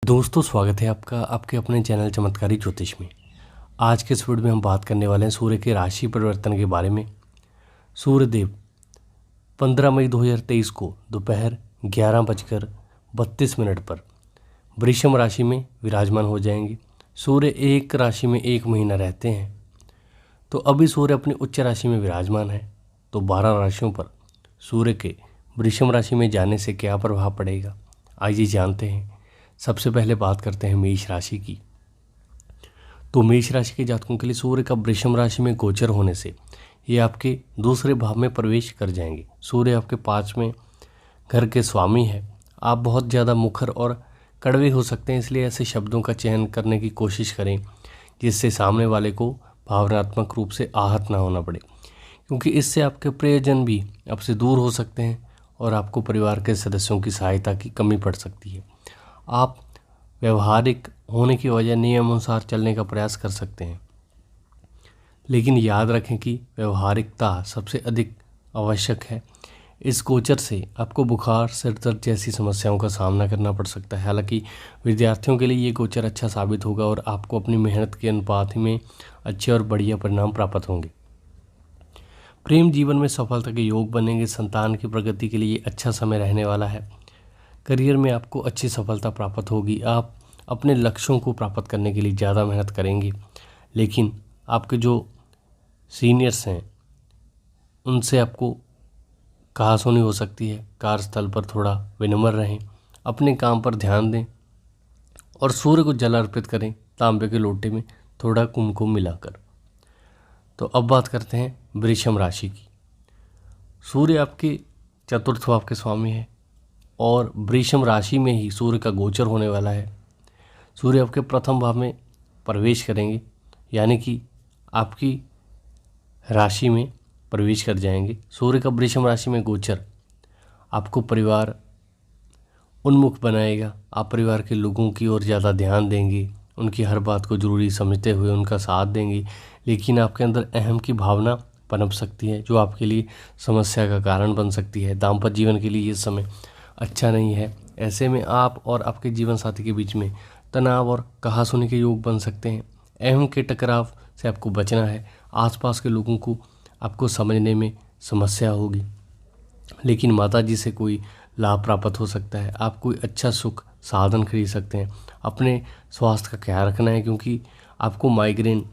दोस्तों, स्वागत है आपका आपके अपने चैनल चमत्कारी ज्योतिष में। आज के इस वीडियो में हम बात करने वाले हैं सूर्य के राशि परिवर्तन के बारे में। सूर्यदेव 15 मई 2023 को दोपहर 11:32 पर वृषभ राशि में विराजमान हो जाएंगे। सूर्य एक राशि में एक महीना रहते हैं, तो अभी सूर्य अपनी उच्च राशि में विराजमान है। तो 12 राशियों पर सूर्य के वृषभ राशि में जाने से क्या प्रभाव पड़ेगा, आइए जानते हैं। सबसे पहले बात करते हैं मेष राशि की। तो मेष राशि के जातकों के लिए सूर्य का वृषभ राशि में गोचर होने से ये आपके दूसरे भाव में प्रवेश कर जाएंगे। सूर्य आपके 5वें घर के स्वामी है। आप बहुत ज़्यादा मुखर और कड़वे हो सकते हैं, इसलिए ऐसे शब्दों का चयन करने की कोशिश करें जिससे सामने वाले को भावनात्मक रूप से आहत ना होना पड़े, क्योंकि इससे आपके प्रियजन भी आपसे दूर हो सकते हैं और आपको परिवार के सदस्यों की सहायता की कमी पड़ सकती है। आप व्यवहारिक होने की वजह नियम अनुसार चलने का प्रयास कर सकते हैं, लेकिन याद रखें कि व्यवहारिकता सबसे अधिक आवश्यक है। इस गोचर से आपको बुखार, सिर दर्द जैसी समस्याओं का सामना करना पड़ सकता है। हालांकि विद्यार्थियों के लिए ये गोचर अच्छा साबित होगा और आपको अपनी मेहनत के अनुपात में अच्छे और बढ़िया परिणाम प्राप्त होंगे। प्रेम जीवन में सफलता के योग बनेंगे। संतान की प्रगति के लिए अच्छा समय रहने वाला है। करियर में आपको अच्छी सफलता प्राप्त होगी। आप अपने लक्ष्यों को प्राप्त करने के लिए ज़्यादा मेहनत करेंगे, लेकिन आपके जो सीनियर्स हैं उनसे आपको कहासुनी हो सकती है। कार्यस्थल पर थोड़ा विनम्र रहें, अपने काम पर ध्यान दें और सूर्य को जल अर्पित करें तांबे के लोटे में थोड़ा कुमकुम मिलाकर। तो अब बात करते हैं वृषभ राशि की। सूर्य आपके चतुर्थ भाव के स्वामी है और वृषभ राशि में ही सूर्य का गोचर होने वाला है। सूर्य आपके प्रथम भाव में प्रवेश करेंगे, यानी कि आपकी राशि में प्रवेश कर जाएंगे। सूर्य का वृषभ राशि में गोचर आपको परिवार उन्मुख बनाएगा। आप परिवार के लोगों की ओर ज़्यादा ध्यान देंगे, उनकी हर बात को ज़रूरी समझते हुए उनका साथ देंगे, लेकिन आपके अंदर अहम की भावना पनप सकती है जो आपके लिए समस्या का कारण बन सकती है। दाम्पत्य जीवन के लिए ये समय अच्छा नहीं है। ऐसे में आप और आपके जीवन साथी के बीच में तनाव और कहासुनी के योग बन सकते हैं। अहम के टकराव से आपको बचना है। आसपास के लोगों को आपको समझने में समस्या होगी, लेकिन माताजी से कोई लाभ प्राप्त हो सकता है। आप कोई अच्छा सुख साधन खरीद सकते हैं। अपने स्वास्थ्य का ख्याल रखना है, क्योंकि आपको माइग्रेन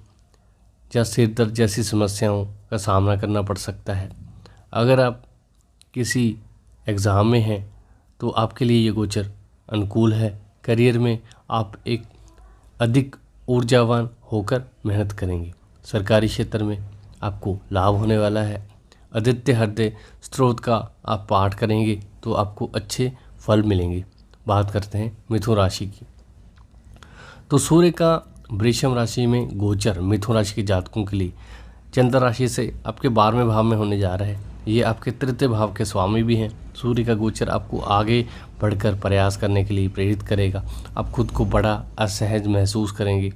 या सिर दर्द जैसी समस्याओं का सामना करना पड़ सकता है। अगर आप किसी एग्ज़ाम में हैं तो आपके लिए ये गोचर अनुकूल है। करियर में आप एक अधिक ऊर्जावान होकर मेहनत करेंगे। सरकारी क्षेत्र में आपको लाभ होने वाला है। आदित्य हृदय स्त्रोत का आप पाठ करेंगे तो आपको अच्छे फल मिलेंगे। बात करते हैं मिथुन राशि की। तो सूर्य का वृषभ राशि में गोचर मिथुन राशि के जातकों के लिए चंद्र राशि से आपके 12वें भाव में होने जा रहा है। ये आपके तृतीय भाव के स्वामी भी हैं। सूर्य का गोचर आपको आगे बढ़कर प्रयास करने के लिए प्रेरित करेगा। आप खुद को बड़ा असहज महसूस करेंगे।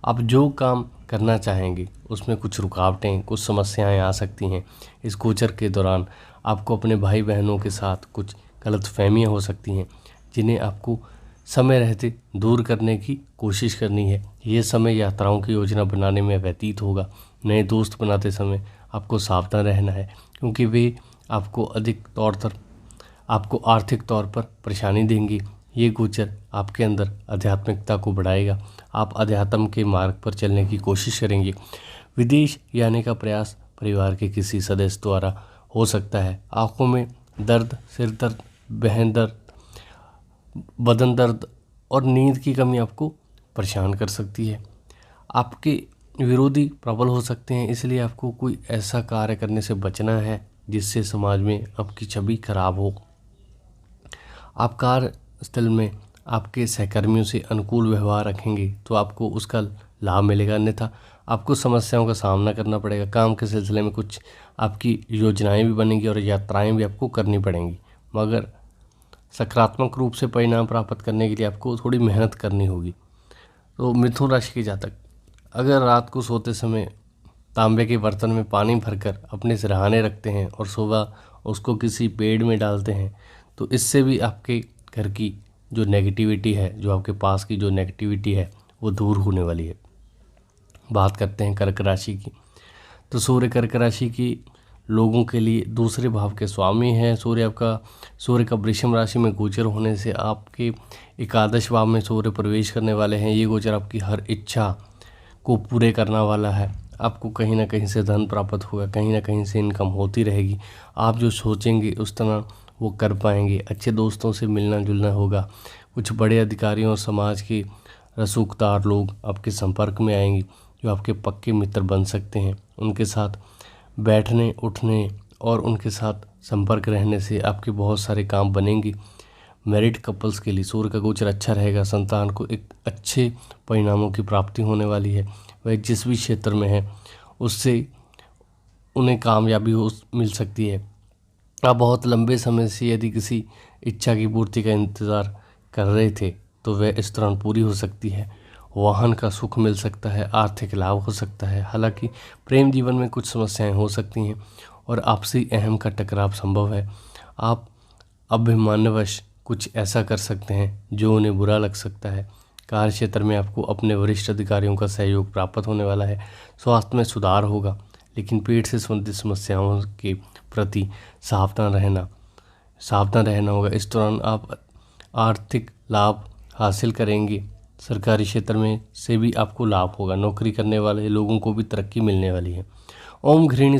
आप जो काम करना चाहेंगे उसमें कुछ रुकावटें, कुछ समस्याएं आ सकती हैं। इस गोचर के दौरान आपको अपने भाई बहनों के साथ कुछ गलतफहमियां हो सकती हैं, जिन्हें आपको समय रहते दूर करने की कोशिश करनी है। ये समय यात्राओं की योजना बनाने में व्यतीत होगा। नए दोस्त बनाते समय आपको सावधान रहना है, क्योंकि वे आपको आपको आर्थिक तौर पर परेशानी देंगे। ये गोचर आपके अंदर आध्यात्मिकता को बढ़ाएगा। आप अध्यात्म के मार्ग पर चलने की कोशिश करेंगे। विदेश जाने का प्रयास परिवार के किसी सदस्य द्वारा हो सकता है। आँखों में दर्द, सिर दर्द, बहन दर्द, बदन दर्द और नींद की कमी आपको परेशान कर सकती है। आपके विरोधी प्रबल हो सकते हैं, इसलिए आपको कोई ऐसा कार्य करने से बचना है जिससे समाज में आपकी छवि खराब हो। आप कार्यस्थल में आपके सहकर्मियों से अनुकूल व्यवहार रखेंगे तो आपको उसका लाभ मिलेगा, अन्यथा आपको समस्याओं का सामना करना पड़ेगा। काम के सिलसिले में कुछ आपकी योजनाएं भी बनेंगी और यात्राएं भी आपको करनी पड़ेंगी, मगर सकारात्मक रूप से परिणाम प्राप्त करने के लिए आपको थोड़ी मेहनत करनी होगी। तो मिथुन राशि के जातक अगर रात को सोते समय तांबे के बर्तन में पानी भरकर अपने सिरहाने रखते हैं और सुबह उसको किसी पेड़ में डालते हैं, तो इससे भी आपके घर की जो नेगेटिविटी है, जो आपके पास की जो नेगेटिविटी है वो दूर होने वाली है। बात करते हैं कर्क राशि की। तो सूर्य कर्क राशि की लोगों के लिए दूसरे भाव के स्वामी हैं। सूर्य का वृषभ राशि में गोचर होने से आपके एकादश भाव में सूर्य प्रवेश करने वाले हैं। ये गोचर आपकी हर इच्छा को पूरे करना वाला है। आपको कहीं ना कहीं से धन प्राप्त होगा, कहीं ना कहीं से इनकम होती रहेगी। आप जो सोचेंगे उस तरह वो कर पाएंगे। अच्छे दोस्तों से मिलना जुलना होगा। कुछ बड़े अधिकारियों और समाज के रसूखदार लोग आपके संपर्क में आएंगे जो आपके पक्के मित्र बन सकते हैं। उनके साथ बैठने उठने और उनके साथ संपर्क रहने से आपके बहुत सारे काम बनेंगे। मैरिड कपल्स के लिए सूर्य का गोचर अच्छा रहेगा। संतान को एक अच्छे परिणामों की प्राप्ति होने वाली है। वह जिस भी क्षेत्र में है उससे उन्हें कामयाबी मिल सकती है। आप बहुत लंबे समय से यदि किसी इच्छा की पूर्ति का इंतज़ार कर रहे थे तो वह इस दौरान पूरी हो सकती है। वाहन का सुख मिल सकता है, आर्थिक लाभ हो सकता है। हालांकि प्रेम जीवन में कुछ समस्याएं हो सकती हैं और आपसी अहम का टकराव संभव है। आप अभिमानवश कुछ ऐसा कर सकते हैं जो उन्हें बुरा लग सकता है। कार्य क्षेत्र में आपको अपने वरिष्ठ अधिकारियों का सहयोग प्राप्त होने वाला है। स्वास्थ्य में सुधार होगा, लेकिन पेट से संबंधित समस्याओं के प्रति सावधान रहना होगा। इस दौरान आप आर्थिक लाभ हासिल करेंगे। सरकारी क्षेत्र में से भी आपको लाभ होगा। नौकरी करने वाले लोगों को भी तरक्की मिलने वाली है। ओम घृणी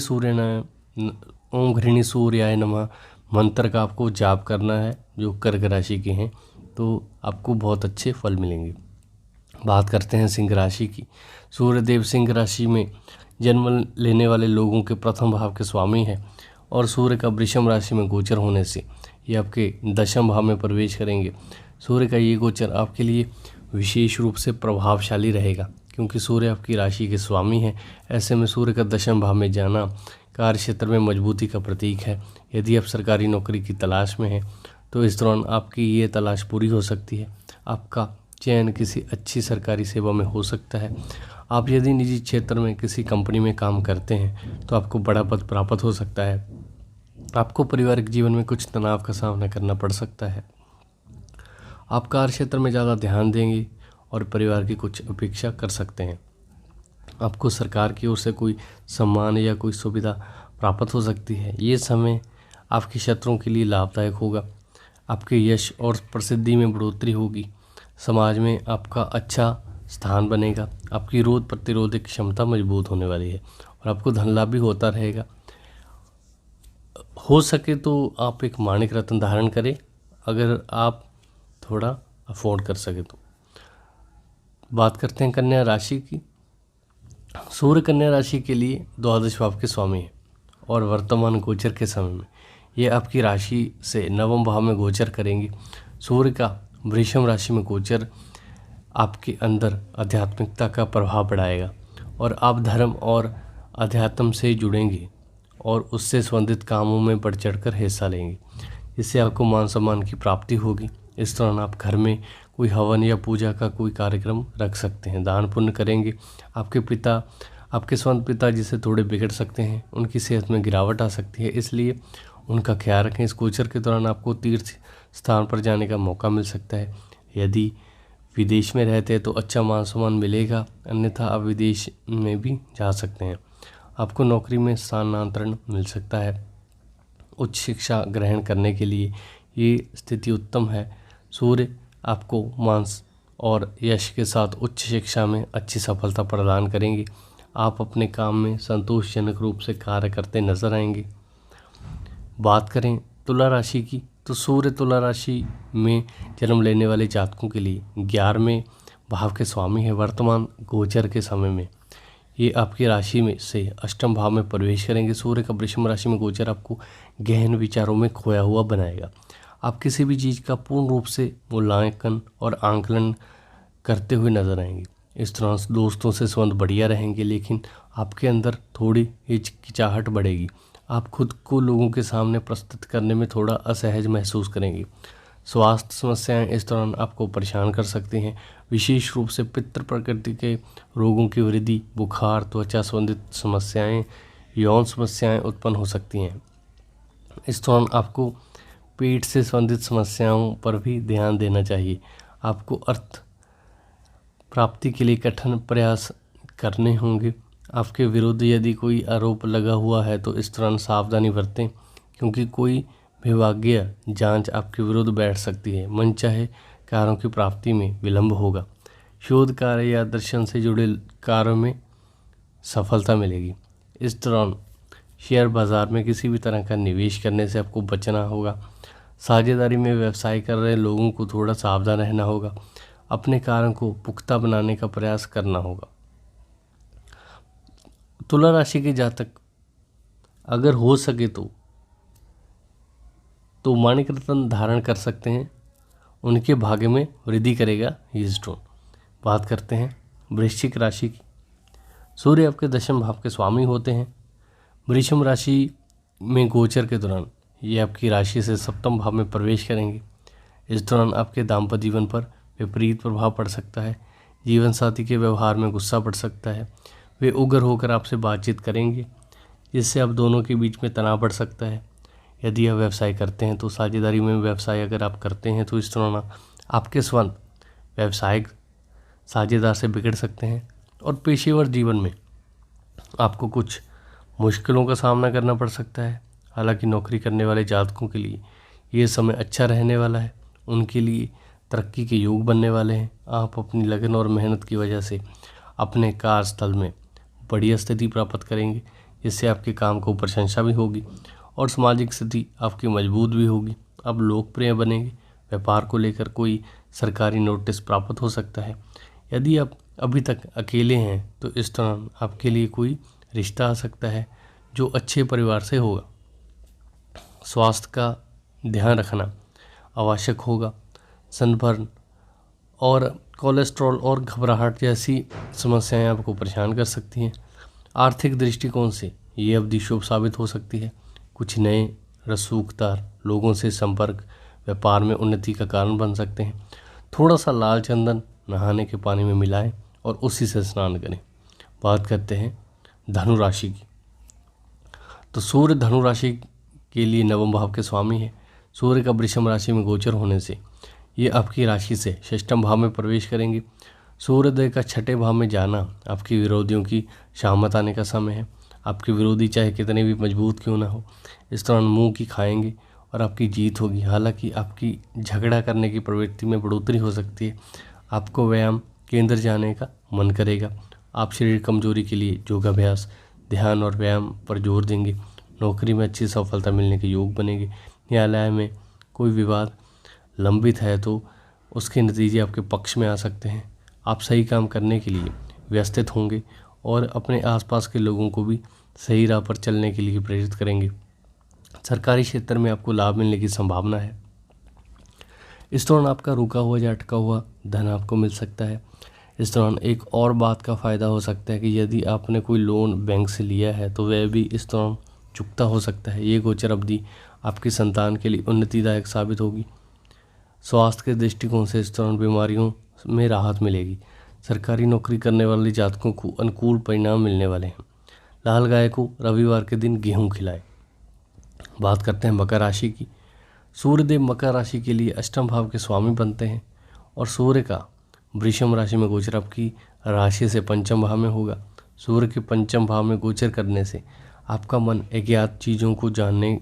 सूर्याय नमः मंत्र का आपको जाप करना है जो कर्क राशि के हैं, तो आपको बहुत अच्छे फल मिलेंगे। बात करते हैं सिंह राशि की। सूर्यदेव सिंह राशि में जन्म लेने वाले लोगों के प्रथम भाव के स्वामी हैं और सूर्य का वृषभ राशि में गोचर होने से ये आपके दशम भाव में प्रवेश करेंगे। सूर्य का ये गोचर आपके लिए विशेष रूप से प्रभावशाली रहेगा क्योंकि सूर्य आपकी राशि के स्वामी हैं। ऐसे में सूर्य का दशम भाव में जाना कार्य क्षेत्र में मजबूती का प्रतीक है। यदि आप सरकारी नौकरी की तलाश में हैं तो इस दौरान आपकी ये तलाश पूरी हो सकती है। आपका चयन किसी अच्छी सरकारी सेवा में हो सकता है। आप यदि निजी क्षेत्र में किसी कंपनी में काम करते हैं तो आपको बड़ा पद प्राप्त हो सकता है। आपको पारिवारिक जीवन में कुछ तनाव का सामना करना पड़ सकता है। आप कार्य क्षेत्र में ज़्यादा ध्यान देंगे और परिवार की कुछ अपेक्षा कर सकते हैं। आपको सरकार की ओर से कोई सम्मान या कोई सुविधा प्राप्त हो सकती है। ये समय आपके क्षेत्रों के लिए लाभदायक होगा। आपके यश और प्रसिद्धि में बढ़ोतरी होगी। समाज में आपका अच्छा स्थान बनेगा। आपकी रोग प्रतिरोधक क्षमता मजबूत होने वाली है और आपको धन लाभ भी होता रहेगा। हो सके तो आप एक माणिक रत्न धारण करें, अगर आप थोड़ा अफोर्ड कर सके तो। बात करते हैं कन्या राशि की। सूर्य कन्या राशि के लिए द्वादश भाव के स्वामी हैं और वर्तमान गोचर के समय में ये आपकी राशि से नवम भाव में गोचर करेंगे। सूर्य का वृषभ राशि में गोचर आपके अंदर आध्यात्मिकता का प्रभाव बढ़ाएगा और आप धर्म और अध्यात्म से जुड़ेंगे और उससे संबंधित कामों में बढ़ चढ़कर हिस्सा लेंगे। इससे आपको मान सम्मान की प्राप्ति होगी। इस दौरान आप घर में कोई हवन या पूजा का कोई कार्यक्रम रख सकते हैं। दान पुण्य करेंगे। आपके स्वयं पिता जिसे थोड़े बिगड़ सकते हैं, उनकी सेहत में गिरावट आ सकती है, इसलिए उनका ख्याल रखें। इस गोचर के दौरान आपको तीर्थ स्थान पर जाने का मौका मिल सकता है। यदि विदेश में रहते हैं तो अच्छा मान सम्मान मिलेगा, अन्यथा आप विदेश में भी जा सकते हैं। आपको नौकरी में स्थानांतरण मिल सकता है। उच्च शिक्षा ग्रहण करने के लिए ये स्थिति उत्तम है। सूर्य आपको मांस और यश के साथ उच्च शिक्षा में अच्छी सफलता प्रदान करेंगे। आप अपने काम में संतोषजनक रूप से कार्य करते नजर आएंगे। बात करें तुला राशि की, तो सूर्य तुला राशि में जन्म लेने वाले जातकों के लिए 11वें भाव के स्वामी है। वर्तमान गोचर के समय में ये आपकी राशि में से अष्टम भाव में प्रवेश करेंगे। सूर्य का वृषभ राशि में गोचर आपको गहन विचारों में खोया हुआ बनाएगा। आप किसी भी चीज़ का पूर्ण रूप से मूल्यांकन और आंकलन करते हुए नजर आएंगे। इस तरह दोस्तों से संबंध बढ़िया रहेंगे, लेकिन आपके अंदर थोड़ी हिचकिचाहट बढ़ेगी। आप खुद को लोगों के सामने प्रस्तुत करने में थोड़ा असहज महसूस करेंगे। स्वास्थ्य समस्याएं इस दौरान आपको परेशान कर सकती हैं। विशेष रूप से पितृ प्रकृति के रोगों की वृद्धि, बुखार, त्वचा संबंधित समस्याएं, यौन समस्याएं उत्पन्न हो सकती हैं। इस दौरान आपको पेट से संबंधित समस्याओं पर भी ध्यान देना चाहिए। आपको अर्थ प्राप्ति के लिए कठिन प्रयास करने होंगे। आपके विरुद्ध यदि कोई आरोप लगा हुआ है तो इस दौरान सावधानी बरतें, क्योंकि कोई विभागीय जांच आपके विरुद्ध बैठ सकती है। मनचाहे कार्यों की प्राप्ति में विलंब होगा। शोध कार्य या दर्शन से जुड़े कार्यों में सफलता मिलेगी। इस दौरान शेयर बाजार में किसी भी तरह का निवेश करने से आपको बचना होगा। साझेदारी में व्यवसाय कर रहे लोगों को थोड़ा सावधान रहना होगा। अपने कार्यों को पुख्ता बनाने का प्रयास करना होगा। तुला राशि के जातक अगर हो सके तो माणिक रत्न धारण कर सकते हैं। उनके भाग्य में वृद्धि करेगा ये स्टोन। बात करते हैं वृश्चिक राशि की। सूर्य आपके दशम भाव के स्वामी होते हैं। वृषभ राशि में गोचर के दौरान ये आपकी राशि से सप्तम भाव में प्रवेश करेंगे। इस दौरान आपके दाम्पत्य जीवन पर विपरीत प्रभाव पड़ सकता है। जीवन साथी के व्यवहार में गुस्सा पड़ सकता है। वे उग्र होकर आपसे बातचीत करेंगे, जिससे आप दोनों के बीच में तनाव बढ़ सकता है। यदि आप व्यवसाय करते हैं तो साझेदारी में व्यवसाय अगर आप करते हैं तो इस दौरान आपके स्वयं व्यावसायिक साझेदार से बिगड़ सकते हैं। और पेशेवर जीवन में आपको कुछ मुश्किलों का सामना करना पड़ सकता है। हालांकि नौकरी करने वाले जातकों के लिए ये समय अच्छा रहने वाला है। उनके लिए तरक्की के योग बनने वाले हैं। आप अपनी लगन और मेहनत की वजह से अपने कार्यस्थल में बढ़िया स्थिति प्राप्त करेंगे, जिससे आपके काम को प्रशंसा भी होगी और सामाजिक स्थिति आपकी मजबूत भी होगी। अब लोकप्रिय बनेंगे। व्यापार को लेकर कोई सरकारी नोटिस प्राप्त हो सकता है। यदि आप अभी तक अकेले हैं तो इस दौरान आपके लिए कोई रिश्ता आ सकता है जो अच्छे परिवार से होगा। स्वास्थ्य का ध्यान रखना आवश्यक होगा। सनबर्न और कोलेस्ट्रॉल और घबराहट जैसी समस्याएं आपको परेशान कर सकती हैं। आर्थिक दृष्टिकोण से ये अवधि शुभ साबित हो सकती है। कुछ नए रसूखदार लोगों से संपर्क व्यापार में उन्नति का कारण बन सकते हैं। थोड़ा सा लाल चंदन नहाने के पानी में मिलाएं और उसी से स्नान करें। बात करते हैं धनु राशि की। तो सूर्य धनु राशि के लिए नवम भाव के स्वामी है। सूर्य का वृषभ राशि में गोचर होने से ये आपकी राशि से षष्ठम भाव में प्रवेश करेंगे। सूर्योदय का छठे भाव में जाना आपके विरोधियों की शामत आने का समय है। आपके विरोधी चाहे कितने भी मजबूत क्यों ना हो, इस दौरान मुंह की खाएंगे और आपकी जीत होगी। हालांकि आपकी झगड़ा करने की प्रवृत्ति में बढ़ोतरी हो सकती है। आपको व्यायाम केंद्र जाने का मन करेगा। आप शरीर कमजोरी के लिए योगाभ्यास, ध्यान और व्यायाम पर जोर देंगे। नौकरी में अच्छी सफलता मिलने के योग बनेंगे। न्यायालय में कोई विवाद लंबित है तो उसके नतीजे आपके पक्ष में आ सकते हैं। आप सही काम करने के लिए व्यस्तित होंगे और अपने आसपास के लोगों को भी सही राह पर चलने के लिए प्रेरित करेंगे। सरकारी क्षेत्र में आपको लाभ मिलने की संभावना है। इस दौरान आपका रुका हुआ या अटका हुआ धन आपको मिल सकता है। इस दौरान एक और बात का फ़ायदा हो सकता है कि यदि आपने कोई लोन बैंक से लिया है तो वह भी इस दौरान चुकता हो सकता है। ये गोचर अवधि आपकी संतान के लिए उन्नतिदायक साबित होगी। स्वास्थ्य के दृष्टिकोण से इस दौरान बीमारियों में राहत मिलेगी। सरकारी नौकरी करने वाले जातकों को अनुकूल परिणाम मिलने वाले हैं। लाल गाय को रविवार के दिन गेहूं खिलाएं। बात करते हैं मकर राशि की। सूर्यदेव मकर राशि के लिए अष्टम भाव के स्वामी बनते हैं और सूर्य का वृषभ राशि में गोचर आपकी राशि से पंचम भाव में होगा। सूर्य के पंचम भाव में गोचर करने से आपका मन अज्ञात चीज़ों को जानने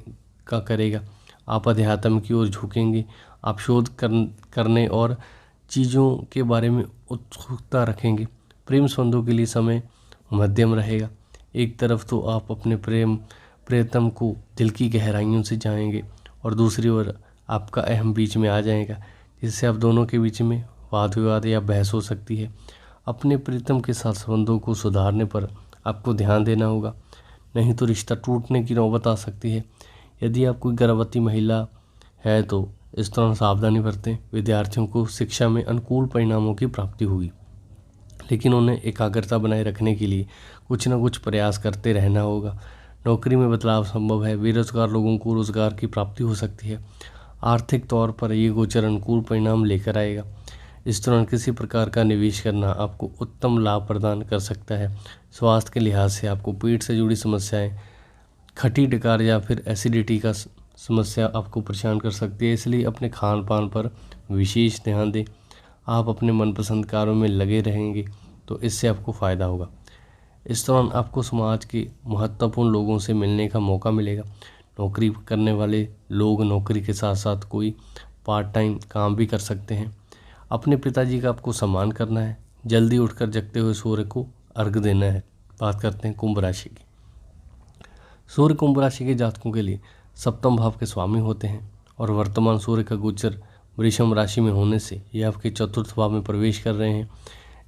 का करेगा। आप अध्यात्म की ओर झुकेंगे। आप शोध करने और चीज़ों के बारे में उत्सुकता रखेंगे। प्रेम संबंधों के लिए समय मध्यम रहेगा। एक तरफ तो आप अपने प्रियतम को दिल की गहराइयों से जानेंगे और दूसरी ओर आपका अहम बीच में आ जाएगा, जिससे आप दोनों के बीच में वाद विवाद या बहस हो सकती है। अपने प्रियतम के साथ संबंधों को सुधारने पर आपको ध्यान देना होगा, नहीं तो रिश्ता टूटने की नौबत आ सकती है। यदि आप कोई गर्भवती महिला है तो इस दौरान सावधानी बरतें। विद्यार्थियों को शिक्षा में अनुकूल परिणामों की प्राप्ति होगी, लेकिन उन्हें एकाग्रता बनाए रखने के लिए कुछ न कुछ प्रयास करते रहना होगा। नौकरी में बदलाव संभव है। बेरोजगार लोगों को रोजगार की प्राप्ति हो सकती है। आर्थिक तौर पर ये गोचर अनुकूल परिणाम लेकर आएगा। इस दौरान किसी प्रकार का निवेश करना आपको उत्तम लाभ प्रदान कर सकता है। स्वास्थ्य के लिहाज से आपको पेट से जुड़ी समस्याएं, खट्टी डकार या फिर एसिडिटी का समस्या आपको परेशान कर सकती है, इसलिए अपने खान पान पर विशेष ध्यान दें। आप अपने मनपसंद कार्यों में लगे रहेंगे तो इससे आपको फ़ायदा होगा। इस दौरान आपको समाज के महत्वपूर्ण लोगों से मिलने का मौका मिलेगा। नौकरी करने वाले लोग नौकरी के साथ साथ कोई पार्ट टाइम काम भी कर सकते हैं। अपने पिताजी का आपको सम्मान करना है। जल्दी उठकर जगते हुए सूर्य को अर्घ्य देना है। बात करते हैं कुंभ राशि की। सूर्य कुंभ राशि के जातकों के लिए सप्तम भाव के स्वामी होते हैं और वर्तमान सूर्य का गोचर वृषभ राशि में होने से ये आपके चतुर्थ भाव में प्रवेश कर रहे हैं।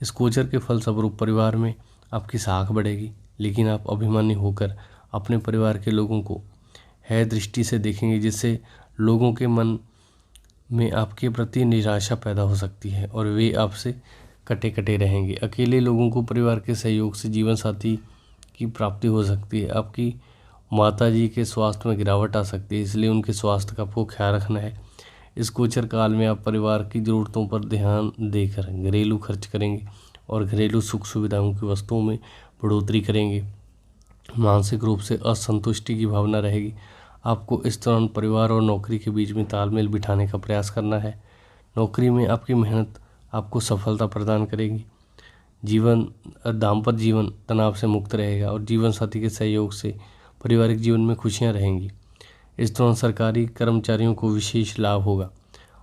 इस गोचर के फलस्वरूप परिवार में आपकी साख बढ़ेगी, लेकिन आप अभिमानी होकर अपने परिवार के लोगों को है दृष्टि से देखेंगे, जिससे लोगों के मन में आपके प्रति निराशा पैदा हो सकती है और वे आपसे कटे कटे रहेंगे। अकेले लोगों को परिवार के सहयोग से जीवन साथी की प्राप्ति हो सकती है। आपकी माताजी के स्वास्थ्य में गिरावट आ सकती है, इसलिए उनके स्वास्थ्य का आपको ख्याल रखना है। इस गोचर काल में आप परिवार की ज़रूरतों पर ध्यान देकर घरेलू खर्च करेंगे और घरेलू सुख सुविधाओं की वस्तुओं में बढ़ोतरी करेंगे। मानसिक रूप से असंतुष्टि की भावना रहेगी। आपको इस दौरान परिवार और नौकरी के बीच में तालमेल बिठाने का प्रयास करना है। नौकरी में आपकी मेहनत आपको सफलता प्रदान करेगी। दाम्पत्य जीवन तनाव से मुक्त रहेगा और जीवन साथी के सहयोग से पारिवारिक जीवन में खुशियां रहेंगी। इस दौरान सरकारी कर्मचारियों को विशेष लाभ होगा।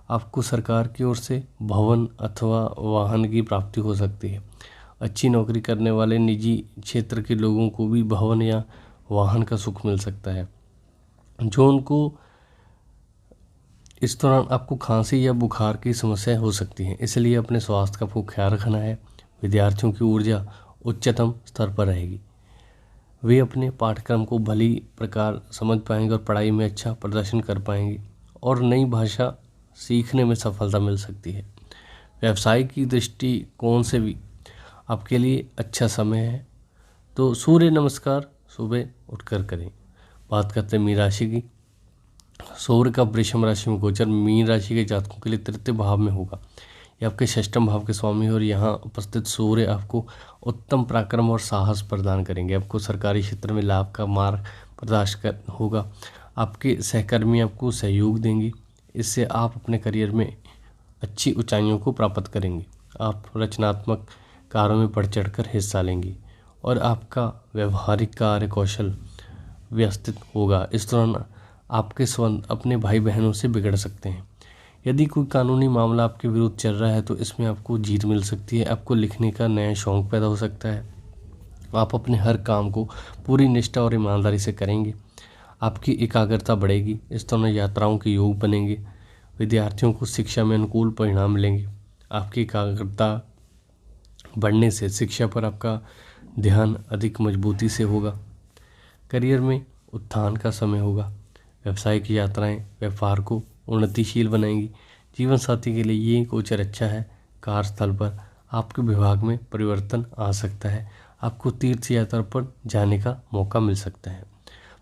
आपको सरकार की ओर से भवन अथवा वाहन की प्राप्ति हो सकती है। अच्छी नौकरी करने वाले निजी क्षेत्र के लोगों को भी भवन या वाहन का सुख मिल सकता है। जो उनको इस दौरान आपको खांसी या बुखार की समस्या हो सकती है, इसलिए अपने स्वास्थ्य का आपको ख्याल रखना है। विद्यार्थियों की ऊर्जा उच्चतम स्तर पर रहेगी। वे अपने पाठ्यक्रम को भली प्रकार समझ पाएंगे और पढ़ाई में अच्छा प्रदर्शन कर पाएंगे और नई भाषा सीखने में सफलता मिल सकती है। व्यवसाय की दृष्टिकोण से भी आपके लिए अच्छा समय है, तो सूर्य नमस्कार सुबह उठकर करें। बात करते हैं मीन राशि की। सूर्य का वृषभ राशि में गोचर मीन राशि के जातकों के लिए तृतीय भाव में होगा। ये आपके षष्ठम भाव के स्वामी है और यहाँ उपस्थित सूर्य आपको उत्तम पराक्रम और साहस प्रदान करेंगे। आपको सरकारी क्षेत्र में लाभ का मार्ग प्रदान होगा। आपके सहकर्मी आपको सहयोग देंगे, इससे आप अपने करियर में अच्छी ऊंचाइयों को प्राप्त करेंगे। आप रचनात्मक कार्यों में बढ़ चढ़कर हिस्सा लेंगे और आपका व्यवहारिक कार्य कौशल व्यवस्थित होगा। इस दौरान आपके संबंध अपने भाई बहनों से बिगड़ सकते हैं। यदि कोई कानूनी मामला आपके विरुद्ध चल रहा है तो इसमें आपको जीत मिल सकती है। आपको लिखने का नया शौक पैदा हो सकता है। आप अपने हर काम को पूरी निष्ठा और ईमानदारी से करेंगे। आपकी एकाग्रता बढ़ेगी। इस दौरान यात्राओं के योग बनेंगे। विद्यार्थियों को शिक्षा में अनुकूल परिणाम मिलेंगे। आपकी एकाग्रता बढ़ने से शिक्षा पर आपका ध्यान अधिक मजबूती से होगा। करियर में उत्थान का समय होगा। व्यावसायिक यात्राएं व्यापार को उन्नतिशील बनाएंगी। जीवन साथी के लिए ये गोचर अच्छा है। कार्यस्थल पर आपके विभाग में परिवर्तन आ सकता है। आपको तीर्थ यात्रा पर जाने का मौका मिल सकता है।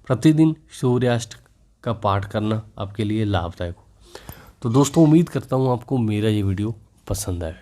प्रतिदिन सूर्याष्टक का पाठ करना आपके लिए लाभदायक हो। तो दोस्तों, उम्मीद करता हूँ आपको मेरा ये वीडियो पसंद आए।